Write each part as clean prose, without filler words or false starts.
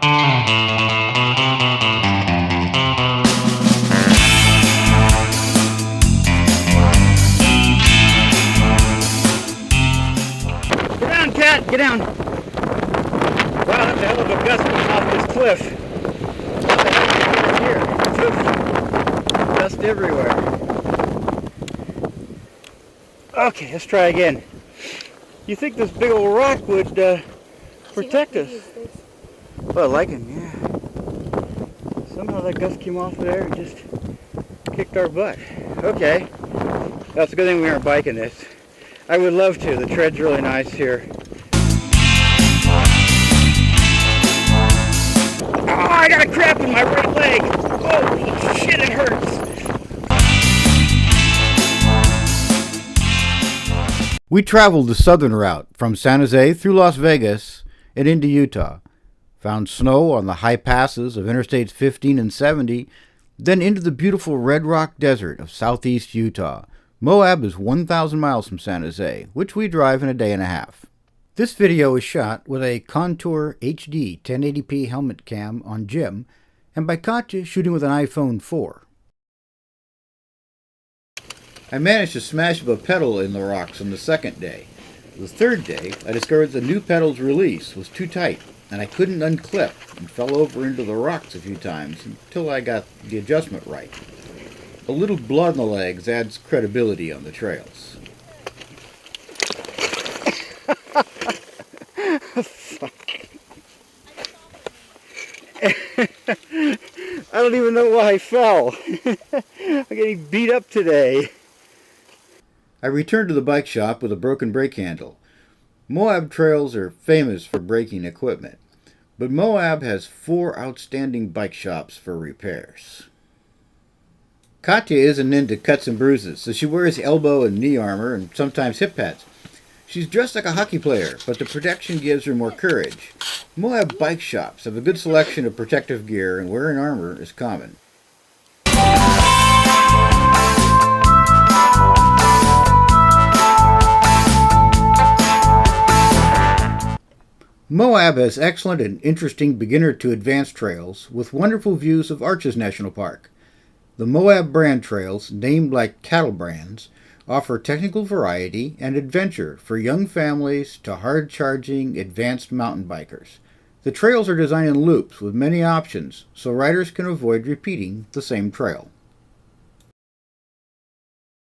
Get down, cat! Get down! Wow, that's a hell of a gust coming off this cliff. What the heck is here? Poof. Dust everywhere. Okay, let's try again. You think this big old rock would protect us? Well, I like him, yeah. Somehow that gust came off of there and just kicked our butt. Okay. That's a good thing we aren't biking this. I would love to. The tread's really nice here. Oh, I got a cramp in my right leg. Holy shit, it hurts. We traveled the southern route from San Jose through Las Vegas and into Utah. Found snow on the high passes of Interstates 15 and 70, then into the beautiful Red Rock Desert of southeast Utah. Moab is 1,000 miles from San Jose, which we drive in a day and a half. This video is shot with a Contour HD 1080p helmet cam on Jim, and by Katya shooting with an iPhone 4. I managed to smash up a pedal in the rocks on the second day. The third day, I discovered the new pedal's release was too tight, and I couldn't unclip and fell over into the rocks a few times until I got the adjustment right. A little blood in the legs adds credibility on the trails. I don't even know why I fell. I'm getting beat up today. I returned to the bike shop with a broken brake handle. Moab trails are famous for braking equipment, but Moab has 4 outstanding bike shops for repairs. Katya isn't into cuts and bruises, so she wears elbow and knee armor and sometimes hip pads. She's dressed like a hockey player, but the protection gives her more courage. Moab bike shops have a good selection of protective gear, and wearing armor is common. Moab has excellent and interesting beginner to advanced trails with wonderful views of Arches National Park. The Moab brand trails, named like cattle brands, offer technical variety and adventure for young families to hard-charging, advanced mountain bikers. The trails are designed in loops with many options, so riders can avoid repeating the same trail.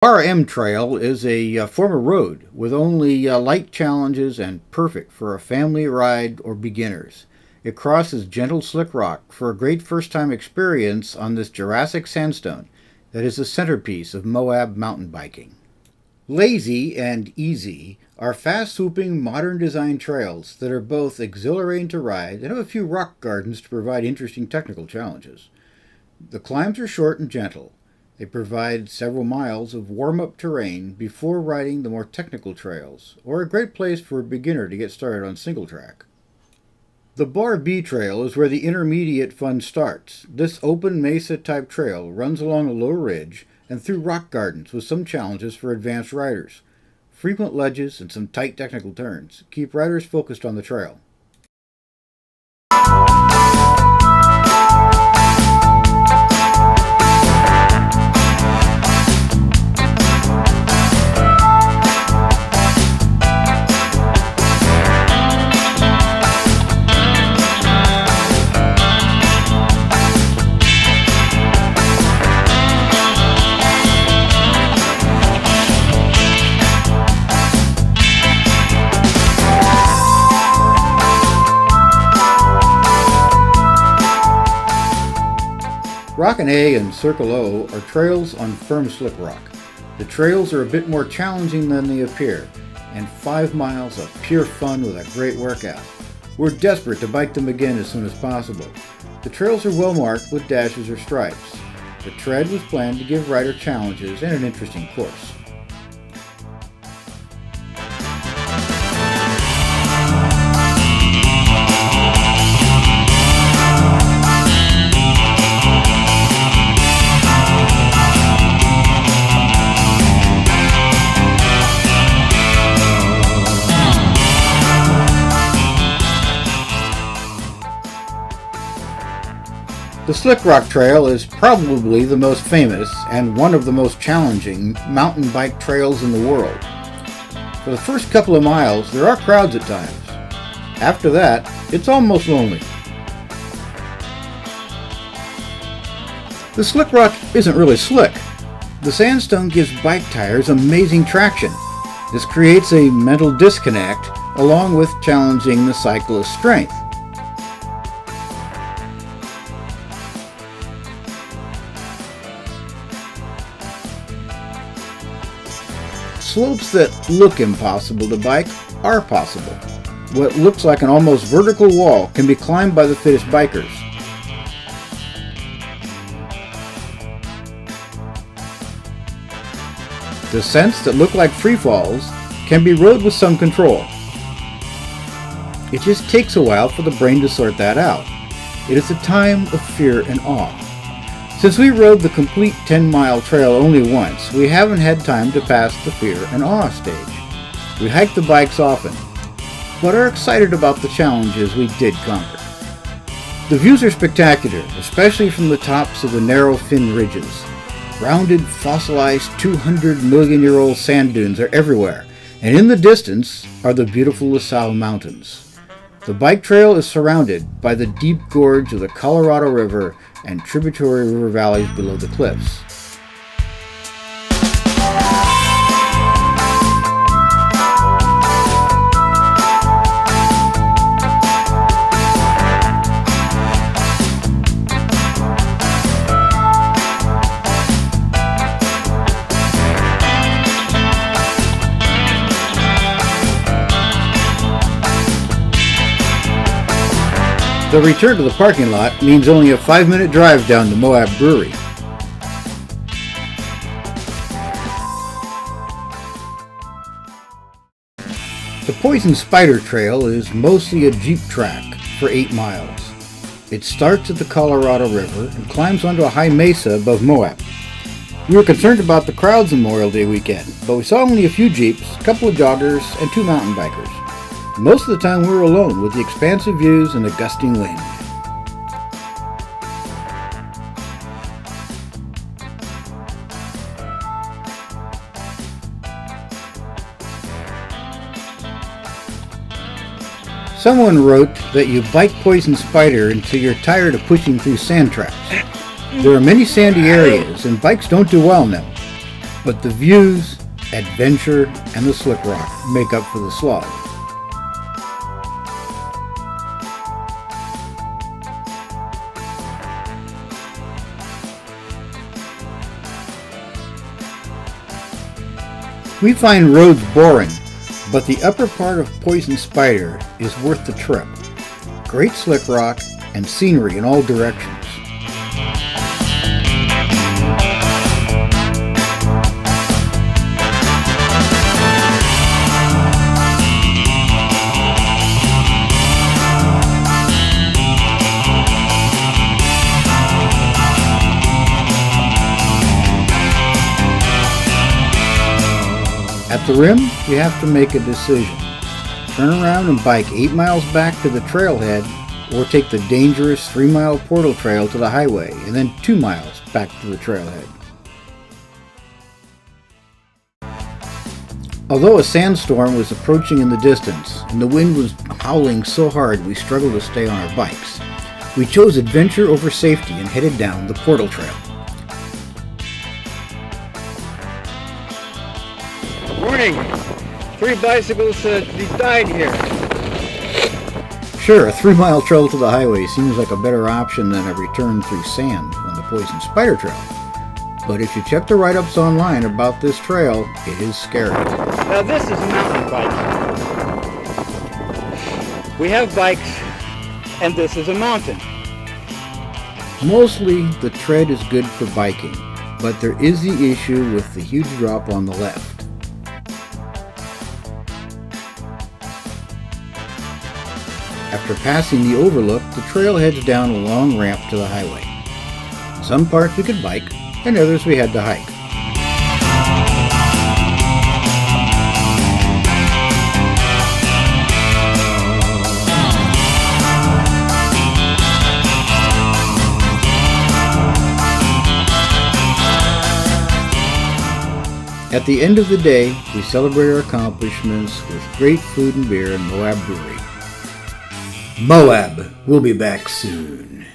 RM Trail is a former road with only light challenges and perfect for a family ride or beginners. It crosses gentle slick rock for a great first-time experience on this Jurassic sandstone that is the centerpiece of Moab mountain biking. Lazy and Easy are fast-swooping, modern-design trails that are both exhilarating to ride and have a few rock gardens to provide interesting technical challenges. The climbs are short and gentle. They provide several miles of warm-up terrain before riding the more technical trails, or a great place for a beginner to get started on single track. The Barbie Trail is where the intermediate fun starts. This open mesa-type trail runs along a low ridge and through rock gardens with some challenges for advanced riders. Frequent ledges and some tight technical turns keep riders focused on the trail. Rockin' A and Circle O are trails on firm slick rock. The trails are a bit more challenging than they appear, and 5 miles of pure fun with a great workout. We're desperate to bike them again as soon as possible. The trails are well marked with dashes or stripes. The tread was planned to give rider challenges and an interesting course. The Slickrock Trail is probably the most famous and one of the most challenging mountain bike trails in the world. For the first couple of miles, there are crowds at times. After that, it's almost lonely. The Slickrock isn't really slick. The sandstone gives bike tires amazing traction. This creates a mental disconnect, along with challenging the cyclist's strength. Slopes that look impossible to bike are possible. What looks like an almost vertical wall can be climbed by the fittest bikers. Descents that look like free falls can be rode with some control. It just takes a while for the brain to sort that out. It is a time of fear and awe. Since we rode the complete 10-mile trail only once, we haven't had time to pass the fear and awe stage. We hike the bikes often, but are excited about the challenges we did conquer. The views are spectacular, especially from the tops of the narrow fin ridges. Rounded, fossilized 200-million-year-old sand dunes are everywhere, and in the distance are the beautiful LaSalle Mountains. The bike trail is surrounded by the deep gorge of the Colorado River and tributary river valleys below the cliffs. The return to the parking lot means only a 5-minute drive down to Moab Brewery. The Poison Spider Trail is mostly a jeep track for 8 miles. It starts at the Colorado River and climbs onto a high mesa above Moab. We were concerned about the crowds on Memorial Day weekend, but we saw only a few jeeps, a couple of joggers, and 2 mountain bikers. Most of the time we were alone with the expansive views and a gusting wind. Someone wrote that you bike Poison Spider until you're tired of pushing through sand traps. There are many sandy areas and bikes don't do well in them, but the views, adventure, and the Slickrock make up for the slog. We find roads boring, but the upper part of Poison Spider is worth the trip. Great Slickrock and scenery in all directions. At the rim, you have to make a decision. Turn around and bike 8 miles back to the trailhead, or take the dangerous 3-mile portal trail to the highway, and then 2 miles back to the trailhead. Although a sandstorm was approaching in the distance, and the wind was howling so hard we struggled to stay on our bikes, we chose adventure over safety and headed down the portal trail. Warning! 3 bicycles died here. Sure, a 3-mile trail to the highway seems like a better option than a return through sand on the Poison Spider Trail. But if you check the write-ups online about this trail, it is scary. Now this is a mountain bike. We have bikes, and this is a mountain. Mostly, the tread is good for biking, but there is the issue with the huge drop on the left. After passing the overlook, the trail heads down a long ramp to the highway. Some parts we could bike, and others we had to hike. At the end of the day, we celebrate our accomplishments with great food and beer in Moab Brewery. Moab, we'll be back soon.